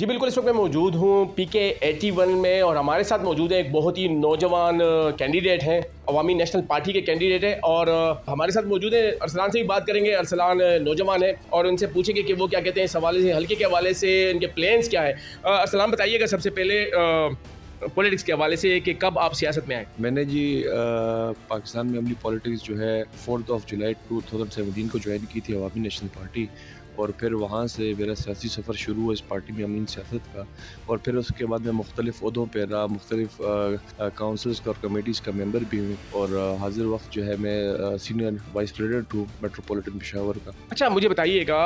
جی بالکل، اس وقت میں موجود ہوں PK81 میں اور ہمارے ساتھ موجود ہیں ایک بہت ہی نوجوان کینڈیڈیٹ ہیں، عوامی نیشنل پارٹی کے کینڈیڈیٹ ہیں، اور ہمارے ساتھ موجود ہیں. ارسلان سے بھی بات کریں گے. ارسلان نوجوان ہے اور ان سے پوچھیں گے کہ وہ کیا کہتے ہیں اس حوالے سے، حلقے کے حوالے سے ان کے پلانس کیا ہے. ارسلان بتائیے گا سب سے پہلے پولیٹکس کے حوالے سے کہ کب آپ سیاست میں آئے؟ میں نے جی پاکستان میں عملی پولیٹکس جو ہے 4 جولائی 2017 کو جوائن کی تھی عوامی نیشنل پارٹی، اور پھر وہاں سے میرا سیاسی سفر شروع ہوا اس پارٹی میں عملی سیاست کا. اور پھر اس کے بعد میں مختلف عہدوں پہ رہا، مختلف کاؤنسلز کا اور کمیٹیز کا ممبر بھی ہوں، اور حاضر وقت جو ہے میں سینئر وائس پریزیڈنٹ ہوں میٹروپولیٹن پشاور کا. اچھا، مجھے بتائیے گا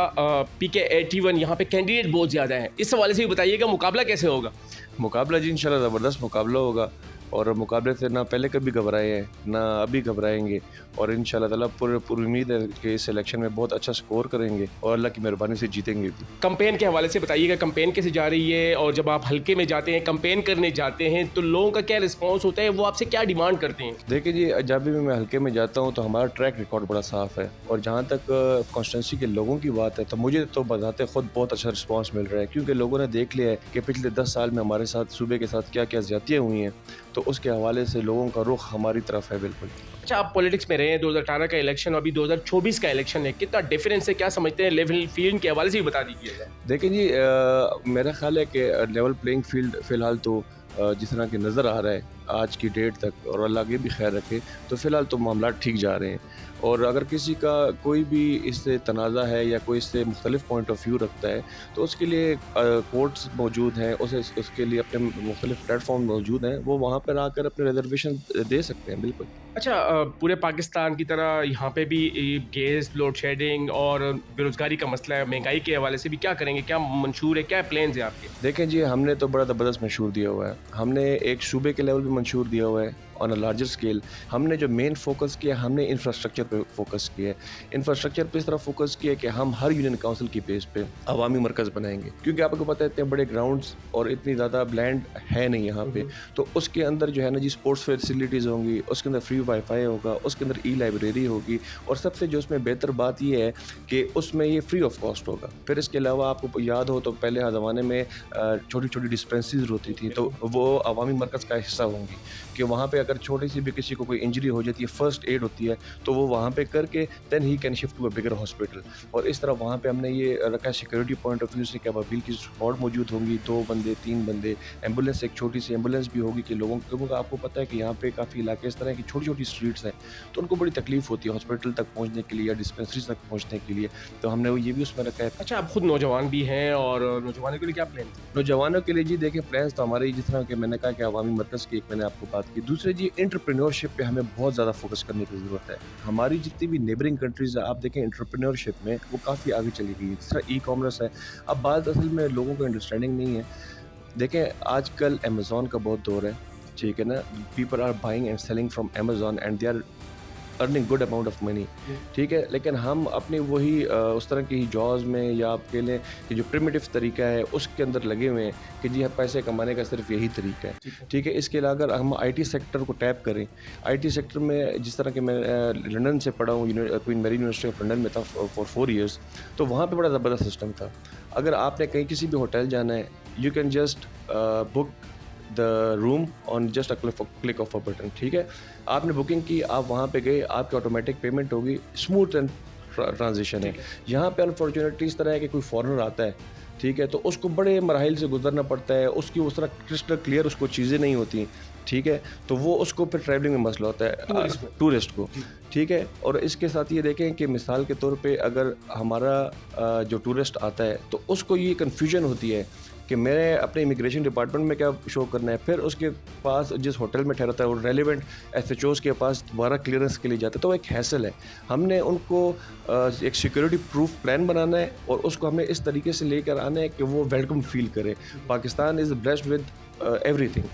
PK81 یہاں پہ کینڈیڈیٹ بہت زیادہ ہیں، اس حوالے سے بھی بتائیے گا مقابلہ کیسے ہوگا؟ مقابلہ جی انشاءاللہ زبردست مقابلہ ہوگا، اور مقابلے سے نہ پہلے کبھی گھبرائے ہیں نہ ابھی گھبرائیں گے، اور انشاءاللہ تعالیٰ پوری امید ہے کہ اس الیکشن میں بہت اچھا سکور کریں گے اور اللہ کی مہربانی سے جیتیں گے بھی. کمپین کے حوالے سے بتائیے گا، کمپین کیسے جا رہی ہے، اور جب آپ حلقے میں جاتے ہیں کمپین کرنے جاتے ہیں تو لوگوں کا کیا رسپانس ہوتا ہے، وہ آپ سے کیا ڈیمانڈ کرتے ہیں؟ دیکھیں جی، جب بھی میں حلقے میں جاتا ہوں تو ہمارا ٹریک ریکارڈ بڑا صاف ہے، اور جہاں تک کانسٹیٹوئنسی کے لوگوں کی بات ہے تو مجھے تو بذات خود بہت اچھا رسپانس مل رہا ہے، کیونکہ لوگوں نے دیکھ لیا ہے کہ پچھلے 10 سال میں ہمارے ساتھ صوبے کے ساتھ کیا کیا زیادتیاں ہوئی ہیں، تو اس کے حوالے سے لوگوں کا رخ ہماری طرف ہے بالکل. اچھا، آپ پولیٹکس میں رہے ہیں، 2018 کا الیکشن اور ابھی 2024 کا الیکشن ہے، کتنا ڈفرینس ہے، کیا سمجھتے ہیں؟ لیول فیلڈ کے حوالے سے بھی بتا دیجیے گا. دیکھیں جی، میرا خیال ہے کہ لیول پلینگ فیلڈ فی الحال تو جس طرح کہ نظر آ رہا ہے آج کی ڈیٹ تک، اور اللہ آگے بھی خیر رکھے، تو فی الحال تو معاملات ٹھیک جا رہے ہیں. اور اگر کسی کا کوئی بھی اس سے تنازع ہے یا کوئی اس سے مختلف پوائنٹ آف ویو رکھتا ہے تو اس کے لیے کورٹس موجود ہیں، اس کے لیے اپنے مختلف پلیٹ فارم موجود ہیں، وہ وہاں پر آ کر اپنے ریزرویشن دے سکتے ہیں بالکل. اچھا، پورے پاکستان کی طرح یہاں پہ بھی گیس لوڈ شیڈنگ اور بے روزگاری کا مسئلہ ہے، مہنگائی کے حوالے سے بھی کیا کریں گے، کیا منشور ہے، کیا پلانز ہیں آپ کے؟ دیکھیں جی، ہم نے تو بڑا زبردست منشور دیا ہوا ہے. ہم نے ایک صوبے کے لیول پہ منشور دیا ہوا ہے آن اے لارجر اسکیل. ہم نے جو مین فوکس کیا، ہم نے انفراسٹرکچر پہ فوکس کیا ہے. انفراسٹرکچر پہ اس طرح فوکس کیا کہ ہم ہر یونین کونسل کی بیس پہ عوامی مرکز بنائیں گے، کیونکہ آپ کو پتہ ہے اتنے بڑے گراؤنڈز اور اتنی زیادہ لینڈ ہے نہیں یہاں پہ، تو اس کے اندر جو ہے نا جی اسپورٹس فیسلٹیز ہوں گی، اس کے اندر فری وائی فائی ہوگا، اس کے اندر ای لائبریری ہوگی، اور سب سے جو اس میں بہتر بات یہ ہے کہ اس میں یہ فری آف کاسٹ ہوگا. پھر اس کے علاوہ آپ کو یاد ہو تو پہلے زمانے میں چھوٹی چھوٹی ڈسپینسریز ہوتی تھیں، تو وہ عوامی مرکز کا حصہ ہوں گی، کہ وہاں پہ اگر چھوٹی سی بھی کسی کو کوئی انجری ہو جاتی ہے، فرسٹ ایڈ ہوتی ہے، تو وہ وہاں پہ کر کے then he can shift to a bigger hospital. اور اس طرح وہاں پہ ہم نے یہ رکھا ہے سیکورٹی پوائنٹ آف ویو سے کہ وکیل کی سپورٹ موجود ہوں گی، 2 بندے 3 بندے، ایمبولینس ایک چھوٹی سی ایمبولینس بھی ہوگی، کہ لوگوں کا آپ کو پتہ ہے کہ یہاں پہ کافی علاقے اس طرح کی چھوٹی چھوٹی اسٹریٹس ہیں تو ان کو بڑی تکلیف ہوتی ہے ہاسپٹل تک پہنچنے کے لیے یا ڈسپینسریز تک پہنچنے کے لیے، تو ہم نے یہ بھی اس میں رکھا ہے. اچھا، آپ خود نوجوان بھی ہیں، اور نوجوانوں کے لیے کیا پلان ہے؟ نوجوانوں کے لیے جی دیکھیں پلانس تو ہمارے جس طرح کہ میں نے کہا کہ عوامی مرکز کی ایک میں نے آپ کو بات کی. دوسرے جی انٹرپرینورشپ پہ ہمیں بہت زیادہ فوکس کرنے کی ضرورت ہے. ہماری جتنی بھی نیبرنگ کنٹریز ہیں آپ دیکھیں انٹرپرینورشپ میں وہ کافی آگے چلی گئی ہے، جس طرح ای کامرس ہے. اب بات اصل میں لوگوں کو انڈرسٹینڈنگ نہیں ہے. دیکھیں آج کل امیزون کا بہت دور ہے، ٹھیک ہے نا، people are buying and selling from Amazon and they are earning good amount of money, ٹھیک ہے، لیکن ہم اپنی وہی اس طرح کی جابز میں یا آپ کہہ لیں کہ جو پریمیٹیو طریقہ ہے اس کے اندر لگے ہوئے ہیں کہ جی پیسے کمانے کا صرف یہی طریقہ ہے، ٹھیک ہے. اس کے علاوہ اگر ہم آئی ٹی سیکٹر کو ٹیپ کریں، آئی ٹی سیکٹر میں جس طرح کہ میں لنڈن سے پڑھا ہوں، کوئین میری یونیورسٹی آف لنڈن میں تھا فار 4 ایئرس، تو وہاں پہ بڑا زبردست سسٹم تھا. اگر آپ نے کہیں کسی بھی ہوٹل جانا ہے، you can just book the room on just a click of a button, ٹھیک ہے. آپ نے بکنگ کی، آپ وہاں پہ گئے، آپ کی آٹومیٹک پیمنٹ ہوگی، اسموتھ اینڈ ٹرانزیکشن ہے. یہاں پہ انفارچونیٹلی اس طرح ہے کہ کوئی فارنر آتا ہے، ٹھیک ہے، تو اس کو بڑے مراحل سے گزرنا پڑتا ہے، اس کی اس طرح کرسٹل کلیئر اس کو چیزیں نہیں ہوتی، ٹھیک ہے، تو وہ اس کو پھر ٹریولنگ میں مسئلہ ہوتا ہے ٹورسٹ کو، ٹھیک ہے. اور اس کے ساتھ یہ دیکھیں کہ مثال کے طور پہ اگر ہمارا جو ٹورسٹ آتا ہے تو اس کو یہ کنفیوژن ہوتی ہے کہ میں نے اپنے امیگریشن ڈپارٹمنٹ میں کیا شو کرنا ہے، پھر اس کے پاس جس ہوٹل میں ٹھہرتا ہے وہ ریلیونٹ ایف ایچ اوز کے پاس دوبارہ کلیئرنس کے لیے جاتا ہے، تو وہ ایک ہیسل ہے. ہم نے ان کو ایک سیکورٹی پروف پلان بنانا ہے اور اس کو ہمیں اس طریقے سے لے کر آنا ہے کہ وہ ویلکم فیل کرے. Pakistan is blessed with every thing.